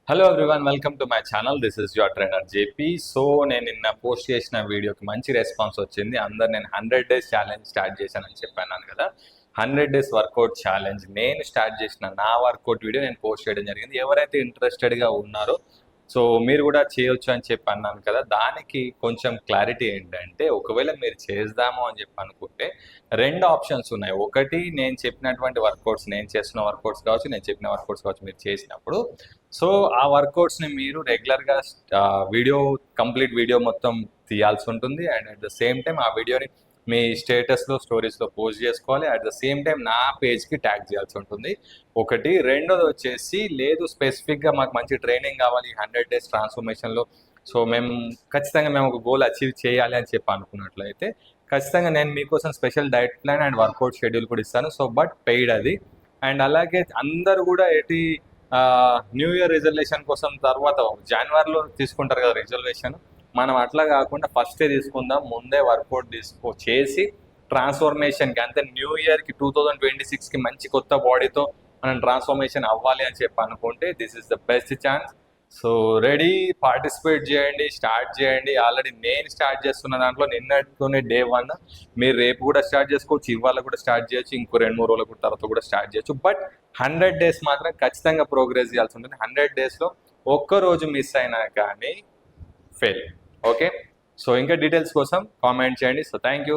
Hello everyone, welcome to my channel. This is your trainer JP. So నేను నిన్న post చేసిన వీడియోకి మంచి రెస్పాన్స్ వచ్చింది. అందరు నేను 100 డేస్ ఛాలెంజ్ స్టార్ట్ చేశానని చెప్పాను కదా. 100 డేస్ వర్కౌట్ ఛాలెంజ్ నేను స్టార్ట్ చేసిన నా వర్కౌట్ వీడియో నేను పోస్ట్ చేయడం జరిగింది. ఎవరైతే ఇంట్రెస్టెడ్గా ఉన్నారో సో మీరు కూడా చేయొచ్చు అని చెప్పి అన్నాను కదా. దానికి కొంచెం క్లారిటీ ఏంటంటే, ఒకవేళ మీరు చేద్దాము అని చెప్పి అనుకుంటే 2 ఆప్షన్స్ ఉన్నాయి. ఒకటి, నేను చెప్పినటువంటి వర్కౌట్స్, నేను చేస్తున్న వర్కౌట్స్ కావచ్చు, నేను చెప్పిన వర్కౌట్స్ కావచ్చు, మీరు చేసినప్పుడు సో ఆ వర్కౌట్స్ని మీరు రెగ్యులర్గా కంప్లీట్ వీడియో మొత్తం తీయాల్సి ఉంటుంది. And at the same time ఆ వీడియోని మీ స్టేటస్లో, స్టోరీస్లో పోస్ట్ చేసుకోవాలి. అట్ ద సేమ్ టైం నా పేజ్కి ట్యాగ్ చేయాల్సి ఉంటుంది. ఒకటి. రెండోది వచ్చేసి, లేదు స్పెసిఫిక్గా మాకు మంచి ట్రైనింగ్ కావాలి 100 డేస్ ట్రాన్స్ఫర్మేషన్లో, సో ఖచ్చితంగా మేము ఒక గోల్ అచీవ్ చేయాలి అని చెప్పి అనుకున్నట్లయితే ఖచ్చితంగా నేను మీకోసం special diet plan and workout schedule కూడా ఇస్తాను. సో బట్ పెయిడ్ అది. అండ్ అలాగే అందరు కూడా న్యూ ఇయర్ రిజర్వేషన్ కోసం తర్వాత జనవరిలో తీసుకుంటారు కదా రిజర్వేషన్. మనం అట్లా కాకుండా ఫస్టే తీసుకుందాం, ముందే వర్కౌట్ చేసి ట్రాన్స్ఫర్మేషన్కి, అంతే న్యూ ఇయర్కి 2026కి మంచి కొత్త బాడీతో మనం ట్రాన్స్ఫర్మేషన్ అవ్వాలి అని చెప్పి అనుకుంటే this is the best chance. So ready, participate చేయండి, స్టార్ట్ చేయండి. ఆల్రెడీ నేను స్టార్ట్ చేస్తున్న దాంట్లో నిన్నటితోనే డే 1. మీరు రేపు కూడా స్టార్ట్ చేసుకోవచ్చు, ఇవాళ కూడా స్టార్ట్ చేయొచ్చు, ఇంకో 2-3 రోజుల తర్వాత కూడా స్టార్ట్ చేయొచ్చు. బట్ 100 డేస్ మాత్రం ఖచ్చితంగా ప్రోగ్రెస్ చేయాల్సి ఉంటుంది. 100 డేస్లో ఒక్కరోజు మిస్ అయినా కానీ ఫెయిల్. ఓకే, సో ఇంకా డీటెయిల్స్ కోసం కామెంట్ చేయండి. So thank you.